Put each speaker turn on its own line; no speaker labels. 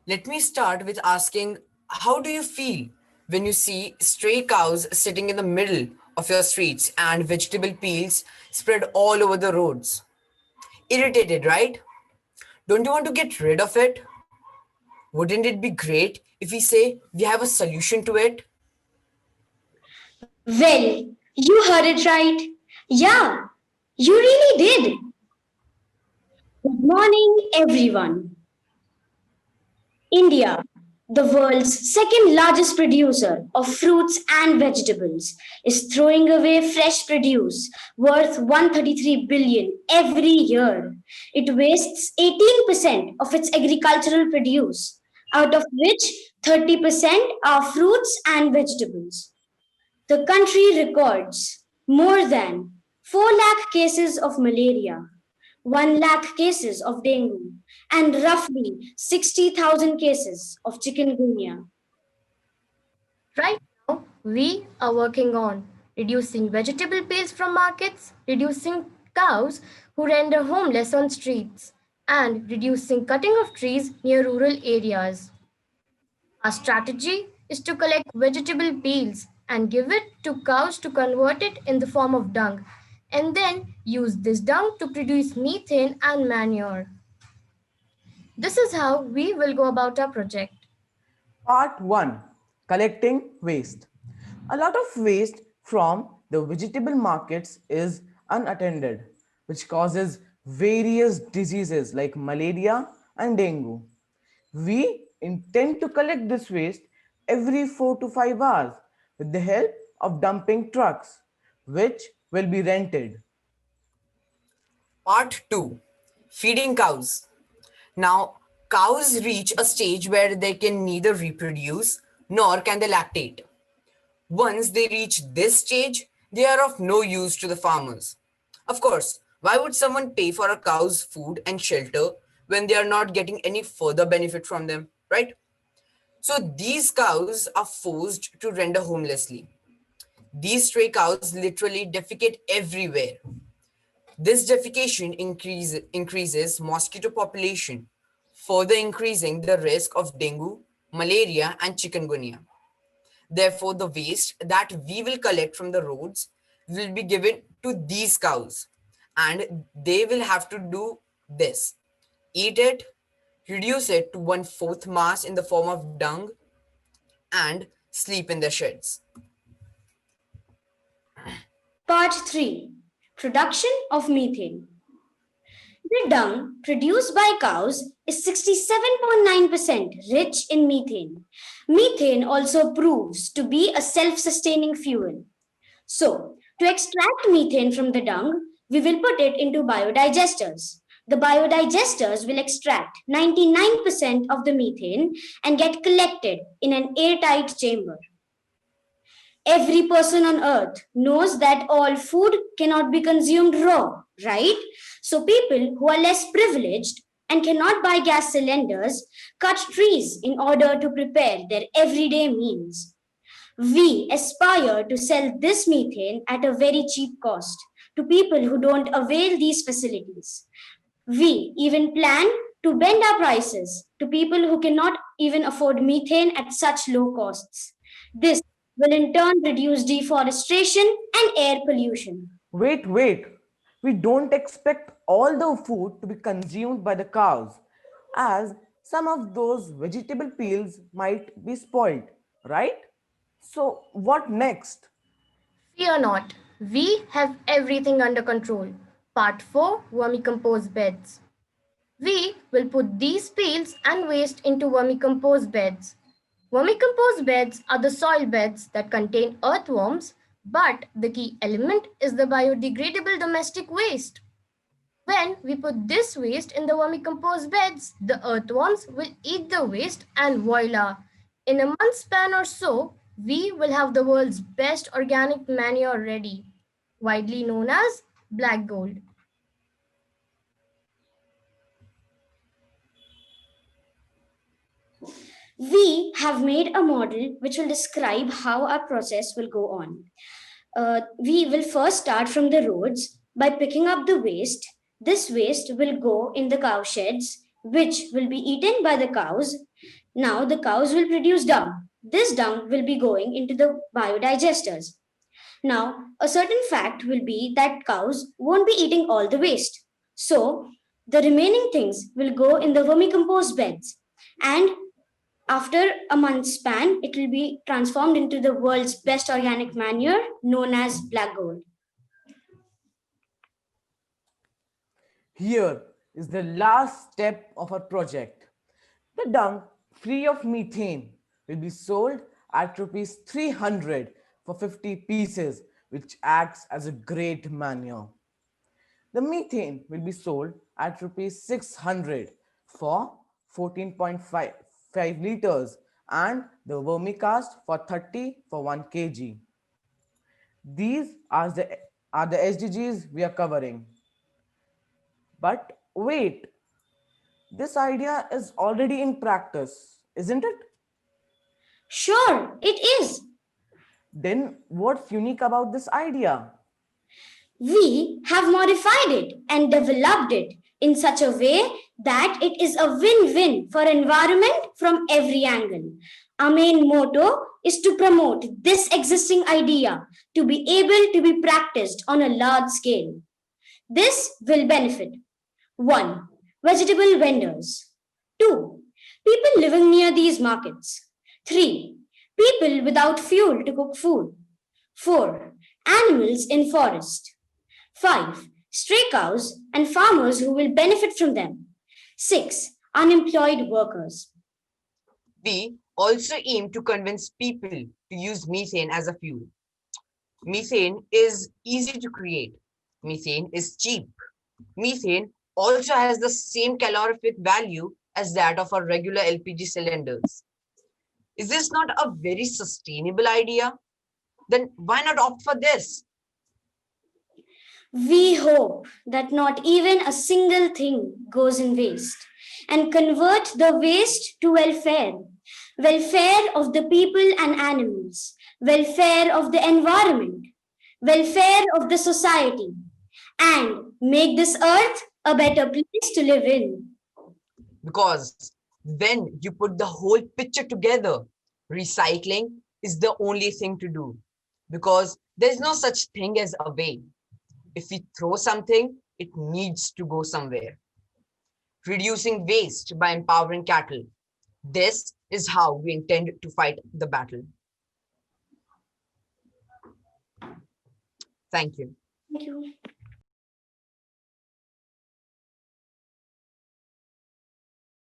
Let me start with asking, how do you feel when you see stray cows sitting in the middle of your streets and vegetable peels spread all over the roads? Irritated, right? Don't you want to get rid of it? Wouldn't it be great if we say we have a solution to it?
Well, you heard it right. Yeah, you really did. Good morning, everyone. India, the world's second largest producer of fruits and vegetables, is throwing away fresh produce worth 133 billion every year. It wastes 18% of its agricultural produce, out of which 30% are fruits and vegetables. The country records more than 4 lakh cases of malaria, 1 lakh cases of dengue, and roughly 60,000 cases of chikungunya.
Right now, we are working on reducing vegetable peels from markets, reducing cows who render homeless on streets, and reducing cutting of trees near rural areas. Our strategy is to collect vegetable peels and give it to cows to convert it in the form of dung, and then use this dung to produce methane and manure. This is how we will go about our project.
Part 1. Collecting waste. A lot of waste from the vegetable markets is unattended, which causes various diseases like malaria and dengue. We intend to collect this waste every 4 to 5 hours with the help of dumping trucks, which will be rented.
Part 2, feeding cows. Now, cows reach a stage where they can neither reproduce nor can they lactate. Once they reach this stage, they are of no use to the farmers. Of course, why would someone pay for a cow's food and shelter when they are not getting any further benefit from them, right? So these cows are forced to render homelessly. These stray cows literally defecate everywhere. This defecation increases mosquito population, further increasing the risk of dengue, malaria, and chikungunya. Therefore, the waste that we will collect from the roads will be given to these cows, and they will have to do this: eat it, reduce it to one-fourth mass in the form of dung, and sleep in the sheds.
Part 3. Production of methane. The dung produced by cows is 67.9% rich in methane. Methane also proves to be a self-sustaining fuel. So, to extract methane from the dung, we will put it into biodigesters. The biodigesters will extract 99% of the methane and get collected in an airtight chamber. Every person on earth knows that all food cannot be consumed raw, right? So people who are less privileged and cannot buy gas cylinders cut trees in order to prepare their everyday meals. We aspire to sell this methane at a very cheap cost to people who don't avail these facilities. We even plan to bend our prices to people who cannot even afford methane at such low costs. This will in turn reduce deforestation and air pollution.
Wait. We don't expect all the food to be consumed by the cows, as some of those vegetable peels might be spoiled, right? So, what next?
Fear not, we have everything under control. Part 4, Vermicomposed beds. We will put these peels and waste into vermicompost beds. Vermicompost beds are the soil beds that contain earthworms, but the key element is the biodegradable domestic waste. When we put this waste in the vermicompost beds, the earthworms will eat the waste and voila! In a month span or so, we will have the world's best organic manure ready, widely known as black gold.
We have made a model which will describe how our process will go on. We will first start from the roads by picking up the waste. This waste will go in the cow sheds, which will be eaten by the cows. Now the cows will produce dung. This dung will be going into the biodigesters. Now, a certain fact will be that cows won't be eating all the waste. So, the remaining things will go in the vermicompost beds. And after a month's span, it will be transformed into the world's best organic manure known as black gold.
Here is the last step of our project. The dung free of methane will be sold at rupees 300 for 50 pieces, which acts as a great manure. The methane will be sold at rupees 600 for 14.5 liters and the vermicast for 30 for 1 kg. These are the SDGs we are covering. But wait, this idea is already in practice, isn't it?
Sure, it is.
Then what's unique about this idea?
We have modified it and developed it in such a way that it is a win-win for environment from every angle. Our main motto is to promote this existing idea to be able to be practiced on a large scale. This will benefit 1. Vegetable vendors. 2. People living near these markets. 3. People without fuel to cook food. 4. Animals in forest. 5. Stray cows and farmers who will benefit from them. 6. Unemployed workers.
We also aim to convince people to use methane as a fuel. Methane is easy to create. Methane is cheap. Methane also has the same calorific value as that of our regular LPG cylinders. Is this not a very sustainable idea? Then why not opt for this?
We hope that not even a single thing goes in waste and convert the waste to welfare. Welfare of the people and animals, welfare of the environment, welfare of the society, and make this earth a better place to live in.
Because when you put the whole picture together, recycling is the only thing to do. Because there's no such thing as a way. If we throw something, it needs to go somewhere. Reducing waste by empowering cattle. This is how we intend to fight the battle. Thank you.
Thank you.